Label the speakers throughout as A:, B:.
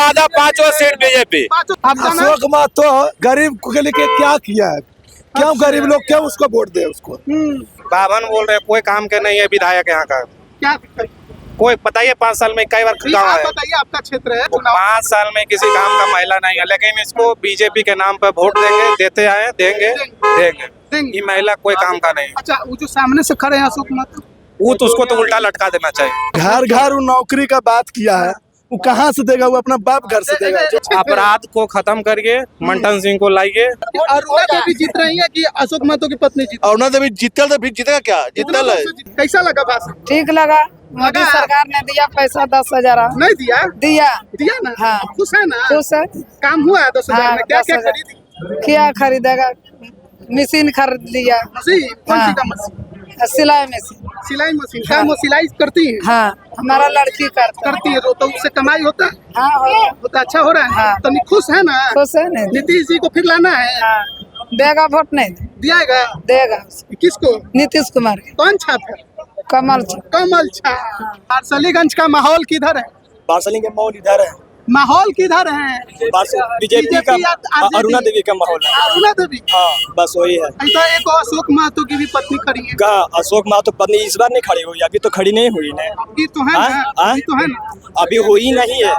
A: वादा 5 seat BJP.
B: Ashok Mahato गरीब के लिए क्या किया है? क्यों गरीब लोग क्यों उसको वोट दे उसको?
A: बावन बोल रहे कोई काम के नहीं है विधायक यहाँ का।
C: क्या दिक्कत?
A: कोई बताइए 5 साल में कई बार गाँव
C: आप
A: है।
C: बताइए, आपका क्षेत्र है
A: 5 साल में किसी काम का महिला नहीं है, लेकिन इसको बीजेपी के नाम पर वोट देंगे, देते आए, देंगे। ये महिला कोई काम का नहीं।
C: अच्छा, वो जो सामने से खड़े हैं अशोक महतो,
A: वो तो उसको तो उल्टा लटका देना चाहिए।
B: घर घर वो नौकरी का बात किया है, वो कहाँ से देगा? वो अपना बाप घर से देगा।
A: अपराध को खत्म करिए, मंटन सिंह को लाइए।
C: अरुणा देवी जीत रही है कि अशोक महतो की पत्नी जीत?
B: अरुणा देवी जीतल तो जीतेगा क्या? जीतल है।
C: कैसा लगा भाषण?
D: ठीक लगा। मोदी सरकार ने दिया पैसा 10,000।
C: नहीं दिया?
D: दिया
C: ना?
D: हाँ।
C: खुश है ना?
D: खुश है।
C: काम हुआ है 10,000 में? क्या क्या
D: 10,000
C: खरीदी?
D: क्या खरीदेगा? मशीन खरीद लिया।
C: मशीन? कौन सी का मशीन?
D: सिलाई मशीन।
C: सिलाई मशीन? काम वो सिलाई करती है?
D: हाँ, हमारा लड़की
C: करती है तो उससे कमाई होता है?
D: हाँ होगा।
C: होता अच्छा हो रहा है?
D: हाँ।
C: तो खुश है ना?
D: खुश है नहीं?
C: नीतीश जी को फिर लाना है?
D: हाँ, देगा वोट नहीं
C: दियागा?
D: देगा
C: किसको?
D: नीतीश कुमार के।
C: कौन छाप है?
D: कमल जी।
C: कमल छाप। वारसलीगंज का माहौल किधर है?
B: बारसली के माहौल इधर है।
C: माहौल किधर है?
B: बीजेपी का अरुणा देवी का माहौल है।
C: अरुणा देवी?
B: हाँ, बस वही है।
C: ऐसा एक अशोक महतो की भी पत्नी खड़ी है।
B: कहा अशोक महतो पत्नी इस बार नहीं खड़ी हुई, अभी तो खड़ी नहीं हुई ना।
C: अभी तो है ना? अभी तो है ना?
B: अभी हुई नहीं है।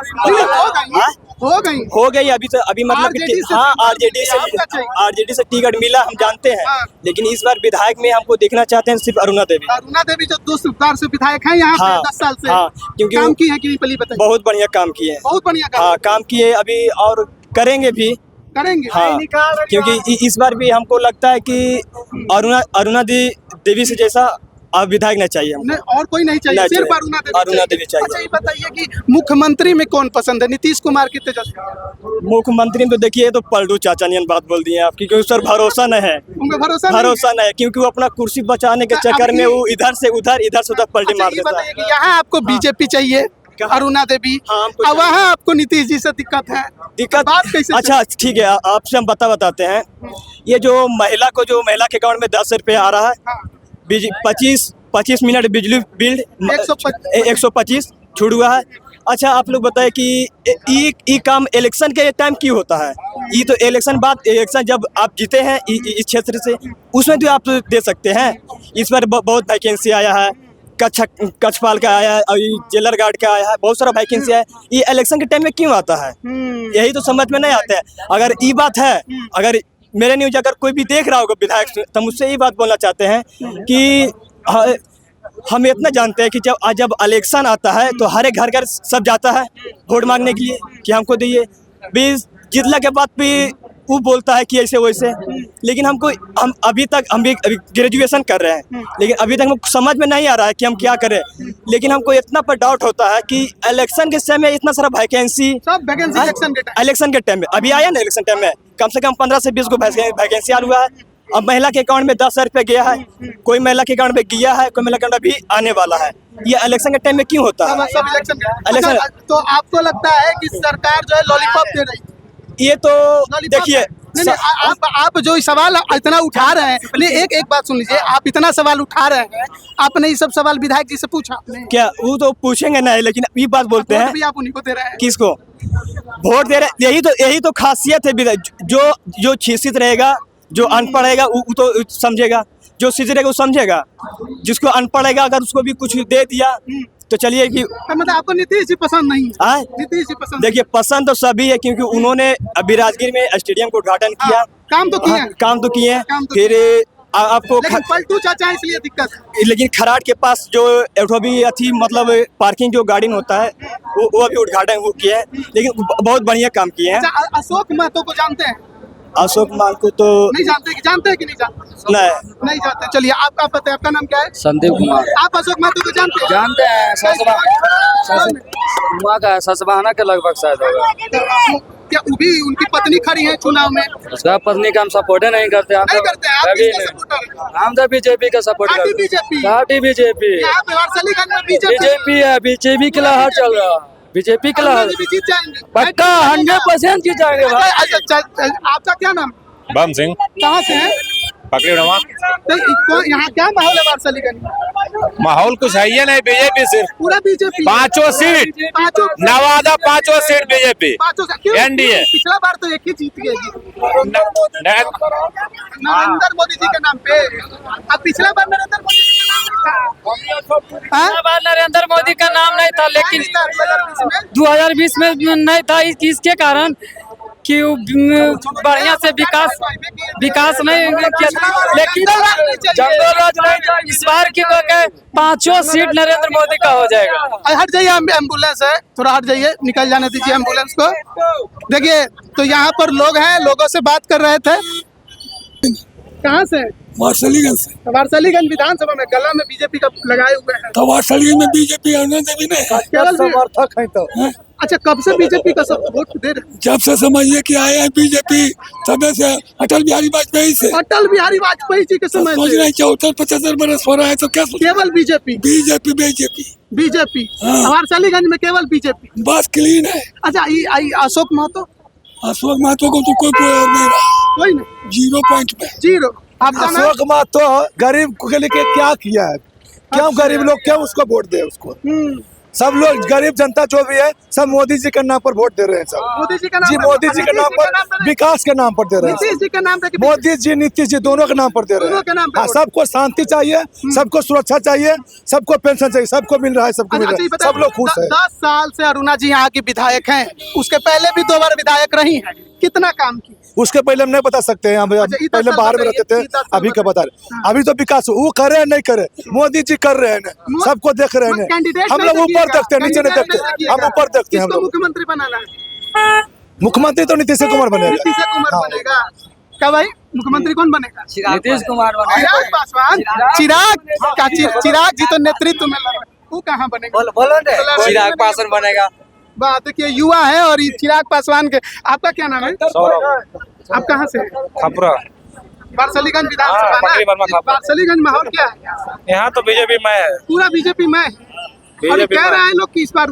C: हो गई
B: अभी तो अभी मतलब
C: RJD से
B: हाँ
C: आपका
B: आरजेडी से टिकट मिला, हम जानते हैं।
C: हाँ।
B: लेकिन इस बार विधायक में हमको देखना चाहते हैं सिर्फ अरुणा देवी।
C: अरुणा देवी जो 2 बार से विधायक है यहाँ पे
B: हाँ,
C: 10 साल से।
B: हाँ, क्योंकि
C: काम की है कि नहीं पहले बताइए?
B: बहुत बढ़िया काम किए हैं।
C: बहुत बढ़िया काम
B: हाँ, काम किए अभी और करेंगे भी।
C: करेंगे।
B: हाँ, क्योंकि इस बार भी हमको लगता है कि अरुणा देवी से जैसा अब विधायक नहीं चाहिए हमको।
C: नहीं, और कोई नहीं चाहिए,
B: नहीं
C: सिर्फ
B: चाहिए।
C: अरुणा देवी चाहिए। अच्छा, ये बताइए कि मुख्यमंत्री में कौन पसंद है, नीतीश कुमार की तेजस्वी?
B: मुख्यमंत्री में तो देखिए तो पलटू चाचा नियन बात बोल दिए आप, क्योंकि उस पर भरोसा नहीं है।
C: उनका भरोसा
B: नहीं है, क्योंकि वो अपना कुर्सी बचाने के चक्कर में वो इधर से उधर पलटे मार
C: ये
B: देता
C: बताइए कि यहाँ आपको बीजेपी चाहिए, अरुणा देवी,
B: हाँ,
C: और वहाँ आपको नीतीश जी से दिक्कत है। बात कैसे?
B: अच्छा ठीक है, आपसे हम बताते हैं। ये जो महिला के अकाउंट में 10 रुपये आ रहा है, 25 मिनट बिजली बिल 125 छूट हुआ है। अच्छा आप लोग बताएं कि ये काम इलेक्शन के टाइम क्यों होता है? ये तो इलेक्शन जब आप जीते हैं इस क्षेत्र से, उसमें तो आप दे सकते हैं। इस बार बहुत वैकेंसी आया है, कक्षपाल का आया है, अभी जेलर गार्ड का आया है, बहुत सारा वैकेंसी है। ये इलेक्शन के टाइम में क्यों आता है? यही तो समझ में नहीं आता है। अगर ये बात है, अगर मेरे न्यूज अगर कोई भी देख रहा होगा विधायक, तो मुझसे ये बात बोलना चाहते हैं कि हम इतना जानते हैं कि जब इलेक्शन आता है तो हर एक घर सब जाता है वोट मांगने के लिए कि हमको दिए। जीतने के बाद भी वो बोलता है कि ऐसे वैसे, लेकिन हम अभी ग्रेजुएशन कर रहे हैं, लेकिन अभी तक हमको समझ में नहीं आ रहा है कि हम क्या करें। लेकिन हमको इतना पर डाउट होता है कि इलेक्शन के समय इतना सारा वैकेंसी इलेक्शन के टाइम में अभी आया ना, इलेक्शन टाइम में कम से कम 15 से 20 को वैकेंसी आ हुआ है। अब महिला के अकाउंट में 10 रुपये गया है, कोई महिला के अकाउंट में गया है, कोई महिला के अकाउंट में भी आने वाला है। ये इलेक्शन के टाइम में क्यों होता है?
C: इलेक्शन तो आपको लगता है कि सरकार जो है लॉलीपॉप दे रही है?
B: ये तो देखिए
C: आप जो सवाल इतना उठा रहे हैं, नहीं एक बात सुन लीजिए, आप इतना सवाल उठा रहे हैं, आपने ये सब सवाल विधायक जी से पूछा?
B: क्या वो तो पूछेंगे नहीं, लेकिन ये बात बोलते हैं
C: भी आप उन्हीं को दे रहे हैं।
B: किसको वोट दे रहे? यही तो खासियत है विधायक। जो शिक्षित रहेगा, जो अनपढ़ रहेगा वो तो समझेगा, जो शिक्षित रहेगा वो समझेगा। जिसको अनपढ़ रहेगा अगर उसको भी कुछ दे दिया तो चलिए कि
C: मतलब आपको नीतीश जी पसंद नहीं है? नीतीश जी पसंद?
B: देखिए पसंद तो सभी है, क्योंकि उन्होंने अभी राजगीर में स्टेडियम का उद्घाटन किया।
C: काम तो किए।
B: फिर आपको
C: पलटू चाचा इसलिए दिक्कत है।
B: लेकिन खराट के पास जो भी अथी मतलब पार्किंग जो गार्डन होता है वो अभी उद्घाटन वो किया है, लेकिन बहुत बढ़िया काम किए हैं।
C: अशोक महतो को जानते हैं?
B: अशोक महतो को तो
C: नहीं जानते कि नहीं जानते? नहीं जानते। चलिए आप बताइए, आपका नाम क्या है?
E: संदीप कुमार।
C: आप अशोक महतो को जानते हैं?
E: जानते हैं, ससबाना के लगभग शायद होगा।
C: क्या उनकी पत्नी खड़ी है चुनाव में?
E: उसका पत्नी का हम सपोर्ट नहीं करते।
C: आप किसका सपोर्टर हैं?
E: हम तो बीजेपी का सपोर्ट करते हैं। पार्टी बीजेपी
C: यहाँ पे वारसलीगंज में
E: बीजेपी है। बीजेपी के लहर चल रहा है, बीजेपी के लहर
C: जीत जाएंगे
E: पक्का 100% जीत जाएंगे।
C: आपका क्या नाम?
A: बम सिंह।
C: कहाँ से है?
A: पकड़ी
C: तो यहाँ क्या माहौल है वारसलीगंज में?
A: माहौल कुछ है ही नहीं, बीजेपी सिर्फ
C: पूरा बीजेपी,
A: पांचों सीट,
C: पांचों
A: नवादा पांचों सीट बीजेपी,
C: पांचों से क्यों?
A: NDA।
C: पिछला बार तो एक ही जीत गए नरेंद्र मोदी जी के नाम पे। अब पिछला बार नरेंद्र मोदी जी का नाम नहीं था। हाँ?
E: बार नरेंद्र मोदी का नाम नहीं था, लेकिन 2020 में नहीं था। इसके कारण कि बढ़िया से विकास नहीं किया, लेकिन जंगल राज नहीं था। इस बार की पांचों सीट नरेंद्र मोदी का हो जाएगा।
C: हट जाइए, एम्बुलेंस है, थोड़ा हट जाइए, निकल जाने दीजिए एम्बुलेंस को। देखिए तो यहाँ पर लोग हैं, लोगों से बात कर रहे थे। कहाँ से?
F: वारसलीगंज से।
C: वारसलीगंज विधानसभा में गला में बीजेपी का लगाए हुए हैं।
F: तो वारसलीगंज में बीजेपी आने देवी नहीं
C: केवल
B: समर्थक है तो
C: अच्छा, कब से बीजेपी का सब वोट दे रहे हैं?
F: जब से समझिए कि आए हैं बीजेपी, तब से अटल बिहारी वाजपेयी से
C: अटल बिहारी वाजपेयी जी के समय
F: सोच
C: से
F: रहे हैं 74-75 बरस हो रहा है, तो क्या
C: केवल बीजेपी
F: बीजेपी बीजेपी
C: बीजेपी
F: हाँ।
C: वारसलीगंज में केवल बीजेपी।
F: बस क्लीन है।
C: अच्छा, अशोक महतो
F: अशोक महतो को तो कोई प्रयोग नहीं रहा,
C: कोई नहीं,
F: 0 पॉइंट पे।
C: जीरो। आपका नाम?
B: अशोक महतो गरीब के लिए क्या किया है? क्यों गरीब लोग क्यों उसको वोट दे? उसको सब लोग गरीब जनता जो भी है सब मोदी जी के नाम पर वोट दे रहे हैं। सब
C: मोदी जी का नाम
B: जी, मोदी जी के नाम पर, विकास के नाम पर दे रहे
C: नीतीश
B: हैं।
C: जी के नाम पे कि
B: मोदी जी नीतीश जी दोनों के नाम पर दे रहे
C: दोनों के नाम
B: हैं।
C: पे
B: हाँ,
C: वोट।
B: सबको शांति चाहिए, सबको सुरक्षा चाहिए, सबको पेंशन चाहिए, सबको मिल रहा है, सबको मिल
C: अच्छा,
B: रहा
C: ये
B: है,
C: बताइए,
B: सब लोग खुश है।
C: 10 साल से अरुणा जी यहाँ की विधायक हैं, उसके पहले भी 2 बार विधायक रही हैं, कितना काम की?
B: उसके पहले हम नहीं बता सकते हैं, हम
C: अच्छा, ये 10
B: पहले
C: साल
B: बाहर में
C: बताइए,
B: रहते
C: ये
B: थे,
C: 10 साल
B: अभी का बता
C: बताइए।
B: रहे। अभी तो विकास वो करे नहीं करे, मोदी जी कर रहे हैं, सबको देख रहे हैं।
C: कैंडिडेट
B: हम
C: नहीं
B: लोग ऊपर
C: देखिएगा,
B: देखते हैं, नीचे नहीं
C: कैंडिडेट
B: देखते,
C: देखिएगा।
B: हम ऊपर देखते हैं। हम
C: किसको
B: लोग
C: मुख्यमंत्री बनाना है?
B: मुख्यमंत्री तो नीतीश कुमार बनेगा।
C: नीतीश कुमार
B: हाँ।
C: बनेगा। क्या भाई, मुख्यमंत्री कौन बनेगा?
E: नीतीश कुमार
C: चिराग पासवान। चिराग जी तो नेतृत्व में लड़ रहे हैं। वो कहाँ बनेगा?
E: चिराग पासवान बनेगा।
C: बात देखिए, युवा है और ये चिराग पासवान के। आपका क्या नाम है? आप कहाँ से?
A: खपरा।
C: वारसलीगंज विधानसभा
A: हाँ, पकड़ी वर्मा
C: ना?
A: खपरा।
C: वारसलीगंज माहौल क्या है?
A: यहाँ तो बीजेपी में है,
C: पूरा बीजेपी में है। और
A: बीजेपी
C: कह
A: में
C: रहे हैं लोग कि इस बार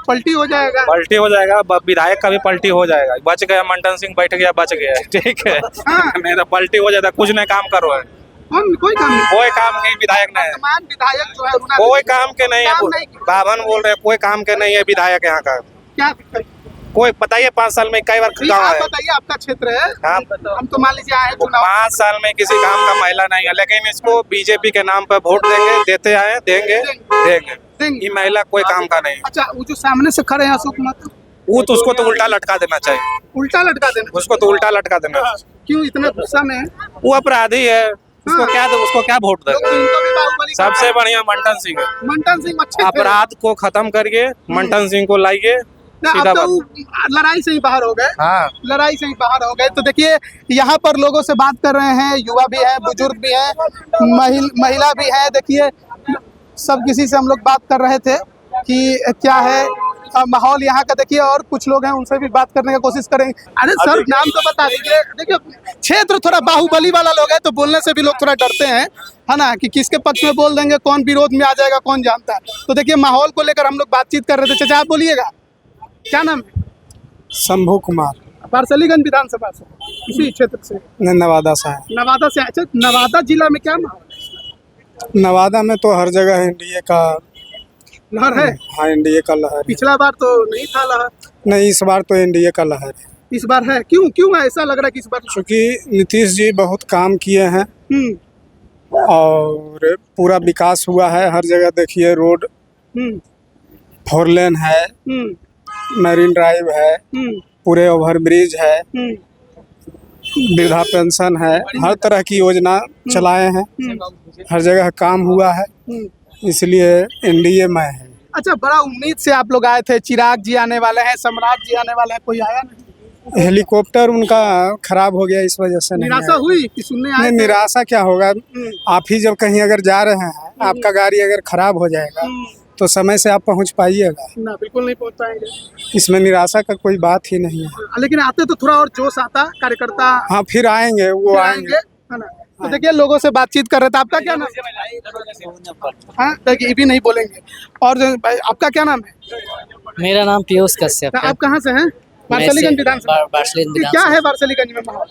C: पलटी हो जाएगा।
A: पलटी हो जाएगा, विधायक का भी पलटी हो जाएगा। बच गया मंटन सिंह, बैठ गया, बच गया, ठीक है।
C: हाँ।
A: नहीं तो पलटी हो जाता, कुछ नहीं काम करो है,
C: कोई काम नहीं।
A: कोई काम नहीं, विधायक नहीं है,
C: वर्तमान विधायक जो है अरुणा
A: कोई
C: देवी,
A: काम के नहीं
C: काम नहीं
A: है।
C: किया।
A: बावन बोल रहे हैं, कोई काम के नहीं है विधायक यहाँ का।
C: क्या दिक्कत?
A: कोई बताइए, 5 साल में कई बार
C: जी,
A: गाँव
C: आप
A: है,
C: बताइए, आपका क्षेत्र है।
A: हाँ।
C: हम तो मान लीजिए आए चुनाव।
A: 5 साल में किसी काम का महिला नहीं है, लेकिन इसको बीजेपी के नाम पर वोट देंगे, देते आए, देंगे देंगे। ये महिला कोई काम का नहीं है।
C: अच्छा, वो जो सामने से खड़े हैं अशोक महतो,
A: वो तो उसको तो उल्टा लटका देना चाहिए,
C: उल्टा लटका देना।
A: उसको तो उल्टा लटका देना।
C: क्यों इतना गुस्सा में है?
A: वो अपराधी है, उसको क्या वोट
C: लोग तो
A: देंगे?
C: इनको भी बाहुबली का
A: सबसे बढ़िया मंटन सिंह है।
C: मंटन सिंह अच्छे थे।
A: अपराध को खत्म करिए, मंटन सिंह को लाइए,
C: ना,
A: सीधा
C: अब तो
A: बात।
C: वो लड़ाई से ही बाहर हो गए।
A: हाँ,
C: लड़ाई से ही बाहर हो गए। तो देखिए, यहाँ पर लोगों से बात कर रहे हैं, युवा भी है, बुजुर्ग भी है, महिला भी है। देखिए, सब किसी से हम लोग बात कर रहे थे कि क्या है माहौल यहाँ का। देखिए, और कुछ लोग हैं, उनसे भी बात करने की कोशिश करेंगे। अरे सर, नाम तो बता दीजिए। देखिए, क्षेत्र थोड़ा बाहुबली वाला लोग है, तो बोलने से भी लोग थोड़ा डरते हैं, है ना, कि किसके पक्ष में बोल देंगे, कौन विरोध में आ जाएगा, कौन जानता है। तो देखिए, माहौल को लेकर हम लोग बातचीत कर रहे थे। चाचा, आप बोलिएगा, क्या नाम है?
F: शंभू कुमार,
C: वारसलीगंज विधानसभा से, इसी क्षेत्र से,
F: नवादा से है।
C: नवादा से। अच्छा, नवादा जिला में क्या माहौल है?
F: नवादा में तो हर जगह एनडीए का
C: लहर है।
F: हाँ, एनडीए का लहर है।
C: पिछला बार तो नहीं था लहर,
F: नहीं, इस बार तो एनडीए का लहर है,
C: इस बार है। क्यों ऐसा लग रहा है कि इस बार?
F: क्योंकि नीतीश जी बहुत काम किए हैं और पूरा विकास हुआ है। हर जगह देखिए, रोड 4 लेन है, मरीन ड्राइव है, पूरे ओवरब्रिज है, वृद्धा पेंशन है, हर तरह की योजना चलाए हैं, हर जगह काम हुआ है, इसलिए एनडीए में है।
C: अच्छा, बड़ा उम्मीद से आप लोग आए थे, चिराग जी आने वाले हैं, सम्राट जी आने वाले हैं, कोई आया नहीं?
F: हेलीकॉप्टर उनका खराब हो गया, इस वजह से नहीं
C: निराशा
F: आए।
C: हुई कि सुनने आए
F: नहीं,
C: थे?
F: निराशा क्या होगा, आप ही जब कहीं अगर जा रहे हैं, आपका गाड़ी अगर खराब हो जाएगा तो समय से आप पहुंच पाइएगा,
C: ना, बिल्कुल नहीं पहुंच पाएंगे।
F: इसमें निराशा का कोई बात ही नहीं है।
C: लेकिन आते तो थोड़ा और जोश आता, कार्यकर्ता
F: हाँ, फिर आएंगे, वो आएंगे।
C: है ना। तो देखिए, लोगों से बातचीत कर रहे थे। आपका क्या नाम? हाँ, देखिए, ये भी नहीं बोलेंगे। और आपका क्या नाम है?
E: मेरा नाम पीयूष कश्यप है।
C: आप कहाँ से हैं? वारसलीगंज विधानसभा।
E: वारसलीगंज
C: क्या
E: विधानसभा।
C: है वारसलीगंज में माहौल?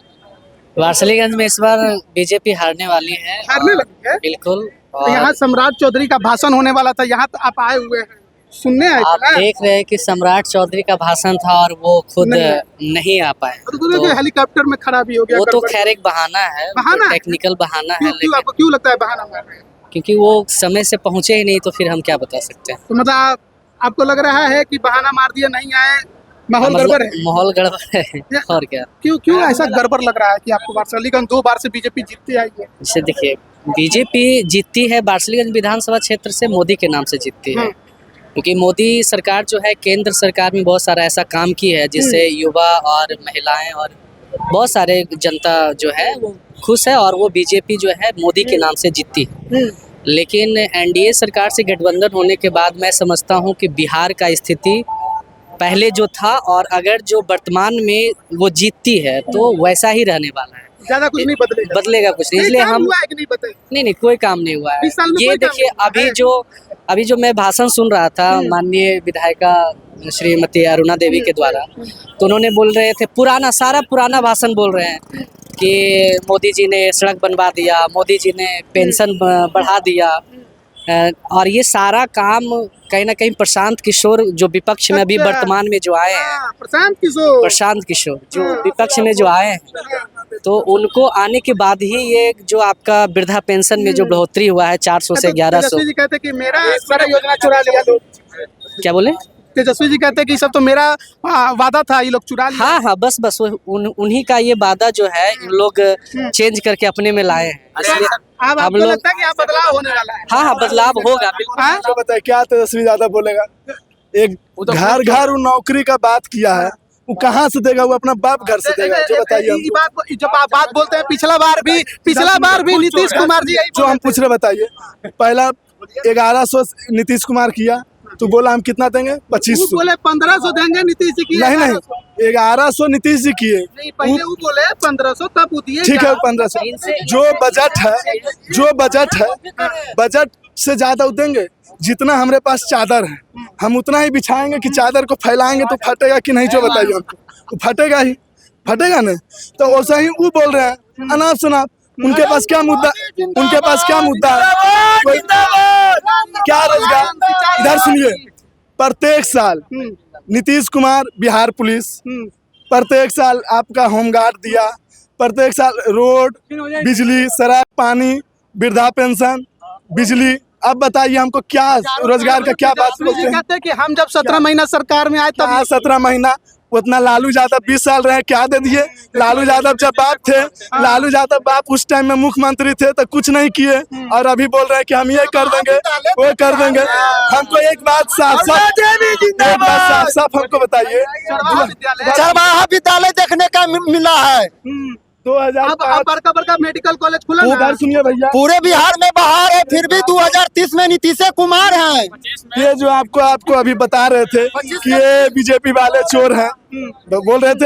E: वारसलीगंज में इस बार बीजेपी हारने वाली है।
C: हारने लगी है?
E: बिल्कुल,
C: तो यहाँ सम्राट चौधरी का भाषण होने वाला था, यहाँ तो आप आए हुए हैं, सुनने आए
G: आप
C: थे ना?
G: देख रहे हैं कि सम्राट चौधरी का भाषण था और वो खुद नहीं आ पाए।
C: तो बोले कि हेलीकॉप्टर में खराबी हो गया।
G: वो तो
C: गड़बड़।
G: खैर एक बहाना है,
C: बहाना है?
G: टेक्निकल बहाना है,
C: क्यों
G: लेकिन
C: आपको क्यों लगता है बहाना मार रहे हैं?
G: क्योंकि वो समय से पहुंचे ही नहीं, तो फिर हम क्या बता सकते हैं।
C: तो मतलब आपको लग रहा है कि बहाना मार दिया, नहीं आए, माहौल
G: मतलब
C: गड़बड़ है?
G: माहौल गड़बड़ है और क्या।
C: क्यों क्यों ऐसा गड़बड़ लग रहा है कि आपको वारसलीगंज 2 बार से बीजेपी जीतती आई है?
G: जैसे देखिए, बीजेपी जीतती है वारसलीगंज विधानसभा क्षेत्र से मोदी के नाम से जीतती है, क्योंकि मोदी सरकार जो है केंद्र सरकार में बहुत सारा ऐसा काम की है जिससे युवा और महिलाएं और बहुत सारे जनता जो है वो खुश है, और वो बीजेपी जो है मोदी के नाम से जीतती है। लेकिन एनडीए सरकार से गठबंधन होने के बाद मैं समझता हूं कि बिहार का स्थिति पहले जो था और अगर जो वर्तमान में वो जीतती है तो वैसा ही रहने वाला है,
C: ज्यादा कुछ नहीं बदलेगा।
G: बदलेगा कुछ नहीं। इसलिए
C: काम
G: हम
C: हुआ है कि नहीं बताइए?
G: नहीं कोई काम नहीं हुआ है।
C: 20 साल में
G: ये
C: कोई काम
G: देखिए,
C: नहीं हुआ है।
G: अभी जो मैं भाषण सुन रहा था माननीय विधायिका श्रीमती अरुणा देवी के द्वारा, तो उन्होंने बोल रहे थे सारा पुराना भाषण बोल रहे हैं कि मोदी जी ने सड़क बनवा दिया, मोदी जी ने पेंशन बढ़ा दिया, और ये सारा काम कहीं ना कहीं प्रशांत किशोर जो विपक्ष में अभी
C: अच्छा।
G: वर्तमान में जो आए हैं,
C: हाँ, प्रशांत किशोर
G: जो विपक्ष में जो आए हैं, तो उनको आने के बाद ही ये जो आपका वृद्धा पेंशन में जो बढ़ोतरी हुआ है 400 से 1100।
C: तेजस्वी जी कहते कि मेरा सारा योजना चुरा लिया लोग।
G: क्या बोले?
C: तेजस्वी जी कहते कि सब तो मेरा वादा था, ये लोग चुरा लिया।
G: हाँ बस उन्हीं का ये वादा जो है इन लोग चेंज करके अपने में लाए हैं। इसलिए
C: अब
G: हम
C: आपको
G: लोग
C: लगता है कि यहाँ बदलाव होने वाला है?
G: हाँ बदलाव होगा बिल्कुल।
C: हाँ?
F: तो बताए क्या तेजस्वी ज्यादा बोलेगा? एक घर घर नौकरी का बात किया है, वो कहाँ से देगा? वो अपना बाप घर से देगा। जो बताइए
C: ये
F: हमको।
C: बात जब आप बात बोलते हैं, पिछला बार भी नीतीश कुमार जी यही
F: जो हम पूछ रहे बताइए, पहला 1100 नीतीश कुमार किया तो बोला हम कितना देंगे? 2500।
C: बोले 1500 देंगे नीतीश जी की।
F: नहीं 1100 नीतीश जी किए।
C: नहीं, पहले वो बोले 1500, तब वो दिए।
F: ठीक है 1500। जो बजट है बजट से ज्यादा वो देंगे। जितना हमारे पास चादर है हम उतना ही बिछाएंगे कि चादर को फैलाएंगे तो फटेगा कि नहीं? जो बताइए हमको। वो फटेगा नहीं। तो वैसा ही वो बोल रहे हैं अनाप शनाप। उनके पास क्या मुद्दा है? क्या रोजगार? इधर सुनिए, प्रत्येक साल नीतीश कुमार बिहार पुलिस, प्रत्येक साल आपका होमगार्ड दिया, प्रत्येक साल रोड, बिजली, सड़क, पानी, वृद्धा पेंशन, बिजली। अब बताइए हमको क्या रोजगार का क्या बात बोलते हैं?
C: कहते हैं कि हम जब 17 महीना सरकार में आए तब
F: 17 महीना उतना लालू यादव 20 साल रहे, क्या दे दिए? लालू यादव जब लालू यादव बाप उस टाइम में मुख्यमंत्री थे तो कुछ नहीं किए, और अभी बोल रहे हैं कि हम ये कर देंगे वो कर देंगे। हमको एक बात साफ हमको बताइए,
H: चरवाहा विद्यालय देखने का मिला है।
F: 2005
C: बड़का मेडिकल कॉलेज खुला ना।
F: उधर सुनिए भैया,
H: पूरे बिहार में बाहर है, फिर भी 2030 में नीतीश कुमार हैं।
F: ये जो आपको अभी बता रहे थे कि ये बीजेपी वाले चोर हैं, बोल रहे थे।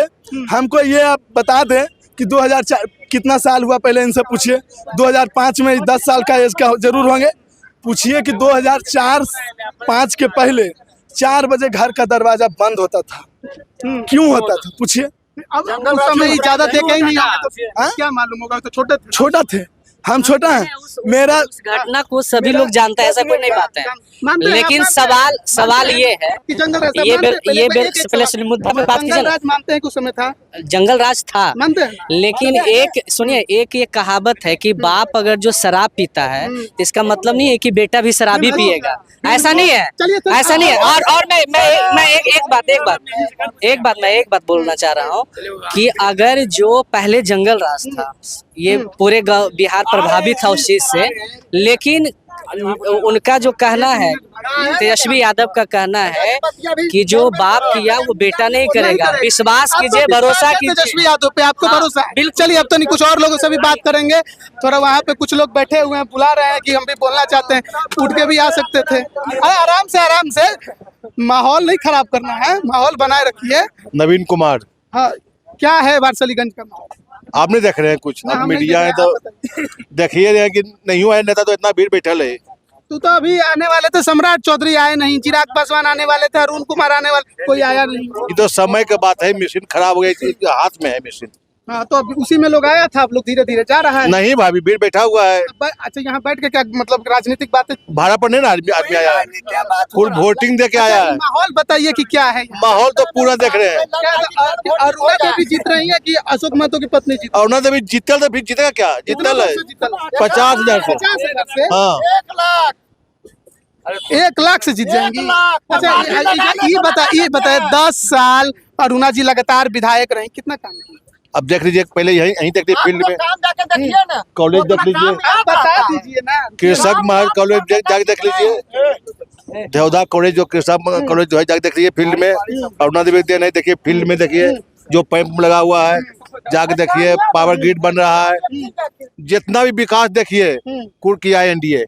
F: हमको ये आप बता दें कि 2004 कितना साल हुआ, पहले इनसे पूछिए। 2005 में 10 साल का एज का जरूर होंगे। पूछिए कि 2004-5 के पहले 4 बजे घर का दरवाजा बंद होता था, क्यों होता था? पूछिए।
C: अब उस समय ज्यादा देखे ही नहीं होंगे तो क्या मालूम होगा? तो छोटा थे हम, छोटा है। मेरा
G: उस घटना को सभी लोग जानते हैं, ऐसा कोई नहीं बात है। लेकिन सवाल ये है, ये पहले मुद्दा में बात कीजिए ना।
C: मानते हैं कि उस समय था,
G: जंगल राज था,
C: मानते हैं।
G: लेकिन एक ये कहावत है कि बाप अगर जो शराब पीता है तो इसका मतलब नहीं है कि बेटा भी शराब ही पिएगा। ऐसा नहीं है, ऐसा नहीं है। और मैं एक बात बोलना चाह रहा हूँ कि अगर जो पहले जंगल राज था, ये पूरे बिहार प्रभावित था उस चीज से, लेकिन उनका जो कहना है, तेजस्वी यादव का कहना है कि जो बाप किया वो बेटा नहीं करेगा। विश्वास कीजिए, भरोसा कीजिए
C: तेजस्वी यादव पे आपको भरोसा है? बिल्कुल। चलिए, अब तो नहीं, कुछ और लोगों से भी बात करेंगे। थोड़ा वहाँ पे कुछ लोग बैठे हुए हैं, बुला रहे हैं कि हम भी बोलना चाहते हैं, उठ के भी आ सकते थे। अरे आराम से माहौल नहीं खराब करना है, माहौल बनाए रखिए।
I: नवीन कुमार।
C: हाँ, क्या है वारसलीगंज का माहौल?
I: आप नहीं देख रहे हैं कुछ? अब मीडिया है तो देखिए रहे कि नहीं हुआ है, नेता तो इतना भीड़ बैठल है।
C: तो अभी आने वाले थे, सम्राट चौधरी आए नहीं, चिराग पासवान आने वाले थे, अरुण कुमार आने वाले, कोई आया नहीं।
I: ये तो समय की बात है, मशीन खराब हो गई, हाथ में है मशीन।
C: हाँ, तो अब उसी में लोग आया था, अब लोग धीरे धीरे जा रहा है।
I: नहीं भाभी, भीड़ बैठा हुआ है।
C: अच्छा, यहाँ बैठ के क्या मतलब राजनीतिक बातें?
I: भाड़ा पड़ने ना आदमी आया है, फुल वोटिंग दे के आया है।
C: माहौल बताइए कि क्या है?
I: माहौल तो पूरा देख रहे हैं।
C: अरुणा देवी जीत रही है कि अशोक महतो की पत्नी जीत?
I: अरुणा देवी जीतल तो फिर जीतेगा क्या? जीतल है 50,000 से।
C: 50,000 से?
I: हाँ,
C: 1 लाख से जीत जाएंगी? अच्छा, ये बताए 10 साल अरुणा जी लगातार विधायक रही, कितना काम किया?
I: अब देख लीजिए, पहले यहीं देख लीजिए फील्ड में, कॉलेज देख लीजिए,
C: बता दीजिए ना।
I: कृषक महाराज कॉलेज जाके देख लीजिए, देवदा कॉलेज जो कृषक कॉलेज जो है जाके देख लीजिए फील्ड में। अरुणा देवी नहीं देखिए, फील्ड में देखिए जो पैंप लगा हुआ है, जाके देखिए पावर ग्रिड बन रहा है, जितना भी विकास देखिए कुल किया है एनडीए।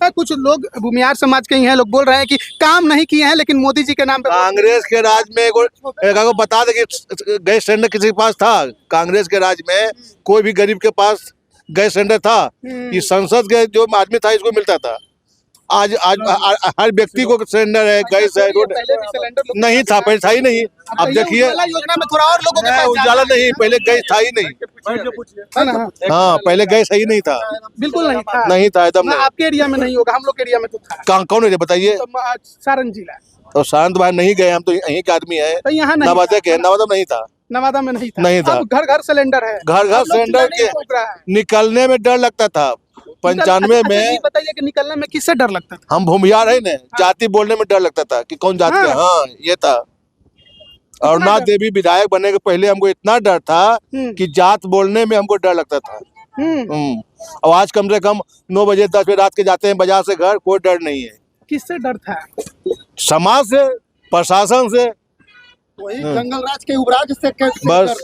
I: हाँ,
C: कुछ लोग भूमिहार समाज के ही हैं, लोग बोल रहे हैं कि काम नहीं किए हैं, लेकिन मोदी जी के नाम पे।
I: कांग्रेस के राज में एक बता दे कि गैस सिलेंडर किसी के पास था? कांग्रेस के राज में कोई भी गरीब के पास गैस सिलेंडर था? ये संसद के जो आदमी था इसको मिलता था। आज हर व्यक्ति को सिलेंडर है, गैस है, रोड नहीं था, पहले था ही नहीं। अब देखिए
C: योजना में थोड़ा और लोगों के पास
I: उजाला नहीं, पहले गैस था ही नहीं। हाँ, पहले गैस ही नहीं था,
C: बिल्कुल नहीं था,
I: नहीं था एकदम नहीं।
C: आपके एरिया में नहीं होगा, हम लोग के एरिया में तो था।
I: कौन एरिया बताइए?
C: सारण जिला।
I: तो शांत भाई नहीं गए हम, तो यहीं के आदमी है।
C: तो यहाँ नहीं,
I: नवादा के, नवादा में नहीं था,
C: नवादा में नहीं था,
I: नहीं था।
C: अब घर घर सिलेंडर है,
I: घर घर सिलेंडर के निकलने में डर लगता था। 95 में
C: बताइए कि निकलने में किससे डर लगता था?
I: हम भूमिहार है ना, जाति बोलने में डर लगता था कि कौन जाति है। हाँ, ये था। अरुणा देवी विधायक बनने के पहले हमको इतना डर था कि जात बोलने में हमको डर लगता था। और आज कम से कम 9 बजे 10 बजे रात के जाते हैं बाजार से घर, कोई डर नहीं है।
C: किससे डर था?
I: समाज से, प्रशासन से,
H: वही जंगल राज के युवराज से
I: बस।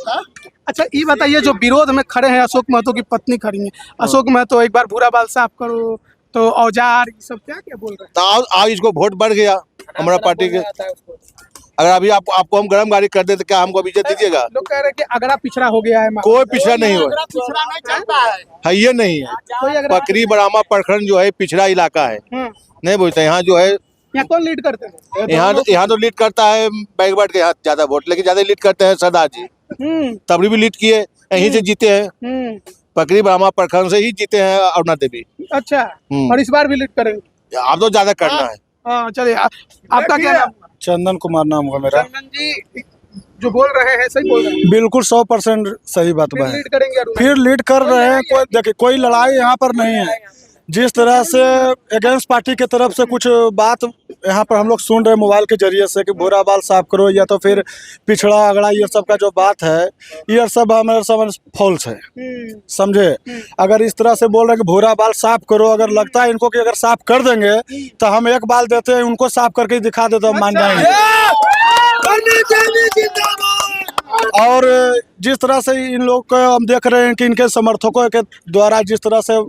C: अच्छा, ये बताइए जो विरोध में खड़े हैं, अशोक महतो की पत्नी खड़ी है, अशोक महतो एक बार भूरा बाल साफ करो, तो औजार ये सब क्या क्या बोल रहे हैं?
I: तो आज इसको वोट बढ़ गया हमारा पार्टी के। अगर अभी आपको हम गरम गाड़ी कर दे तो क्या हमको अभी इज्जत दीजिएगा?
C: लोग कह रहे हैं कि अगड़ा पिछड़ा हो गया है।
I: कोई पिछड़ा नहीं हुआ है, ये नहीं है। पकरी बरामा प्रखंड जो है पिछड़ा इलाका है, नहीं बोलते। यहाँ जो है,
C: यहाँ कौन लीड करते हैं?
I: यहाँ तो लीड करता है बैकवर्ड के हाथ ज्यादा वोट, लेकिन ज्यादा लीड करते हैं सरदार जी। तबरी भी लीड किए, यहीं से जीते हैं, पकरी बरामा प्रखंड से ही जीते हैं अरुणा देवी।
C: अच्छा, और इस बार भी लीड करेंगे?
I: अब तो ज्यादा करना है।
C: हाँ, चलिए, आपका क्या नाम?
B: चंदन कुमार नाम होगा मेरा।
C: चंदन जी जो बोल रहे हैं सही बोल रहे हैं?
B: बिल्कुल 100% सही बात है।
C: लीड करेंगे अरुणा?
B: फिर लीड कर रहे हैं। कोई देखिए, कोई लड़ाई यहाँ पर नहीं है। जिस तरह से अगेंस्ट पार्टी की तरफ से कुछ बात यहाँ पर हम लोग सुन रहे हैं मोबाइल के जरिए से कि भूरा बाल साफ करो या तो फिर पिछड़ा अगड़ा, ये सब का जो बात है ये सब हमारे समझ फॉल्स है, समझे। अगर इस तरह से बोल रहे हैं कि भूरा बाल साफ करो, अगर लगता है इनको कि अगर साफ कर देंगे तो हम एक बाल देते हैं, उनको साफ करके दिखा देते हैं, मान जाएंगे। और जिस तरह से इन लोग को हम देख रहे हैं कि इनके समर्थकों के द्वारा जिस तरह से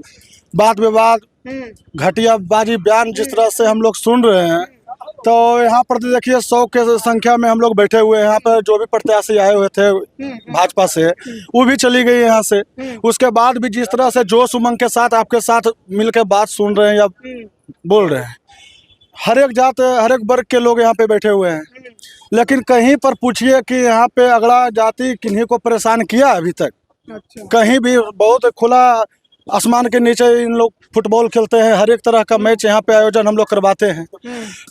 B: बात विवाद, घटिया बाजी बयान जिस तरह से हम लोग सुन रहे हैं, तो यहाँ पर देखिए 100 के संख्या में हम लोग बैठे हुए हैं। यहाँ पर जो भी प्रत्याशी आए हुए थे भाजपा से, वो भी चली गई यहाँ से। उसके बाद भी जिस तरह से जोश उमंग के साथ आपके साथ मिलकर बात सुन रहे हैं या बोल रहे हैं, हर एक जात हर एक वर्ग के लोग यहाँ पे बैठे हुए हैं। लेकिन कहीं पर पूछिए कि यहाँ पे अगला जाति किन्हीं को परेशान किया अभी तक? कहीं भी बहुत खुला आसमान के नीचे इन लोग फुटबॉल खेलते हैं, हर एक तरह का मैच यहाँ पे आयोजन हम लोग करवाते हैं।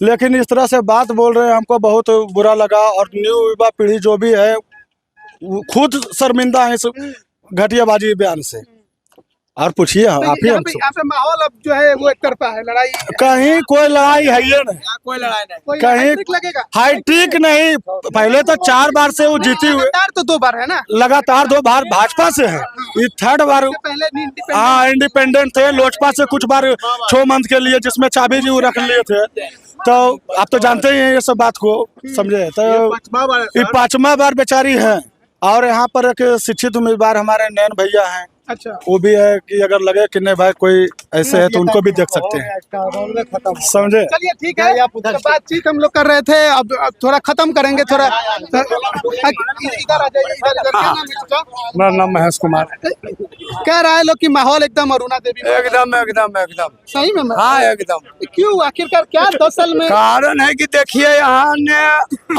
B: लेकिन इस तरह से बात बोल रहे हैं, हमको बहुत बुरा लगा। और न्यू युवा पीढ़ी जो भी है खुद शर्मिंदा है इस घटियाबाजी बयान से। और पूछिए आप ही हमसे।
C: यहाँ पे माहौल अब जो है वो एक तरफा है, लड़ाई
B: कहीं कोई लड़ाई है ही नहीं,
C: कोई लड़ाई नहीं,
B: कहीं
C: लगेगा
B: हाईटेक नहीं। पहले तो 4 बार से वो जीती हुई,
C: तो 2 बार है ना,
B: लगातार 2 बार भाजपा से है, ये 3rd बार। हाँ, इंडिपेंडेंट थे, लोजपा से कुछ बार 6 मंथ के लिए, जिसमें चाबी जी वो रख लिए थे। तो आप तो जानते ही हैं ये सब बात को, समझे। तो ये 5वां बार बेचारी है। और यहाँ पर एक शिक्षित उम्मीदवार हमारे नैन भैया हैं,
C: अच्छा
F: वो भी है कि अगर लगे कि नहीं भाई कोई ऐसे है तो उनको भी देख सकते हैं, समझे।
C: चलिए ठीक है, तो बातचीत हम लोग कर रहे थे, अब थोड़ा खत्म करेंगे थोड़ा। इधर आ जाइए, इधर क्या नाम है आपका?
F: मेरा नाम महेश कुमार।
C: कह रहा है लोग कि माहौल एकदम अरुणा देवी में।
B: एकदम एकदम एकदम
C: सही में
B: हाँ एकदम।
C: क्यों, आखिरकार क्या दरअसल में
B: कारण है कि देखिए यहाँ ने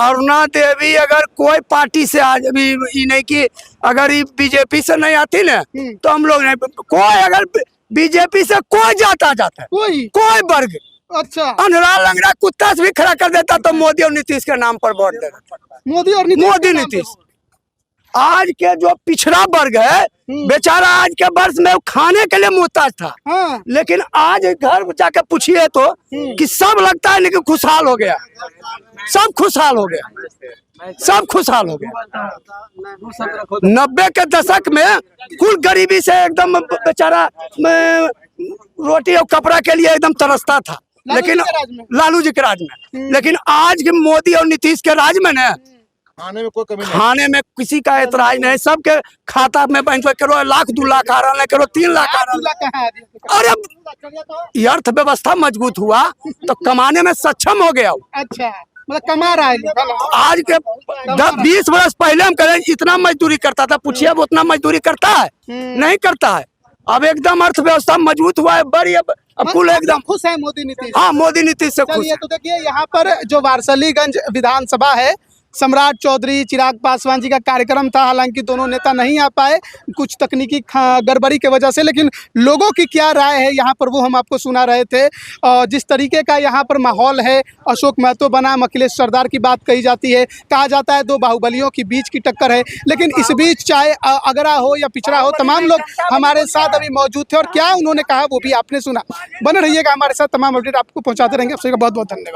B: अरुणा देवी अगर कोई पार्टी से आज भी ये नहीं कि अगर ये बीजेपी से नहीं आती ना तो हम लोग नहीं, कोई अगर बीजेपी से कोई जाता है कोई वर्ग,
C: अच्छा
B: अंधरा लंगड़ा कुत्ता से भी खड़ा कर देता तो मोदी और नीतीश के नाम पर वोट देगा। मोदी नीतीश आज के जो पिछड़ा वर्ग है बेचारा आज के वर्ष में खाने के लिए मुहताज था, लेकिन आज घर जाके पूछिए तो कि सब लगता है लेकिन खुशहाल हो गया, सब खुशहाल हो गया, सब खुशहाल हो गया। 90 के दशक में कुल गरीबी से एकदम बेचारा रोटी और कपड़ा के लिए एकदम तरसता था, लेकिन लालू जी के राज में, लेकिन आज के मोदी और नीतीश के राज में न
I: खाने में कोई कमी नहीं,
B: खाने में किसी का एतराज नहीं, सबके खाता में करो 1 लाख 2 लाख आ रहा है, करो 3 लाख आ रहा है। अरे ये अर्थव्यवस्था मजबूत हुआ तो कमाने में सक्षम हो गया।
C: अच्छा मतलब कमा रहा है।
B: आज के 10-20 वर्ष पहले हम करें इतना मजदूरी करता था, पूछिए अब उतना मजदूरी करता है? नहीं करता है। अब एकदम अर्थव्यवस्था मजबूत हुआ है, बड़ी अब कुल एकदम
C: खुश है मोदी नीतीश।
B: हाँ मोदी नीतीश से खुश।
C: तो देखिए यहाँ पर जो वारसलीगंज विधानसभा है, सम्राट चौधरी चिराग पासवान जी का कार्यक्रम था, हालांकि दोनों नेता नहीं आ पाए कुछ तकनीकी गड़बड़ी के वजह से, लेकिन लोगों की क्या राय है यहाँ पर वो हम आपको सुना रहे थे। जिस तरीके का यहाँ पर माहौल है, अशोक महतो बनाम अखिलेश सरदार की बात कही जाती है, कहा जाता है 2 बाहुबलियों की बीच की टक्कर है, लेकिन इस बीच चाहे अगरा हो या पिछड़ा हो, तमाम लोग हमारे साथ अभी मौजूद थे और क्या उन्होंने कहा वो भी आपने सुना। बने रहिएगा हमारे साथ, तमाम अपडेट आपको पहुँचाते रहेंगे। आप सभी का बहुत बहुत धन्यवाद।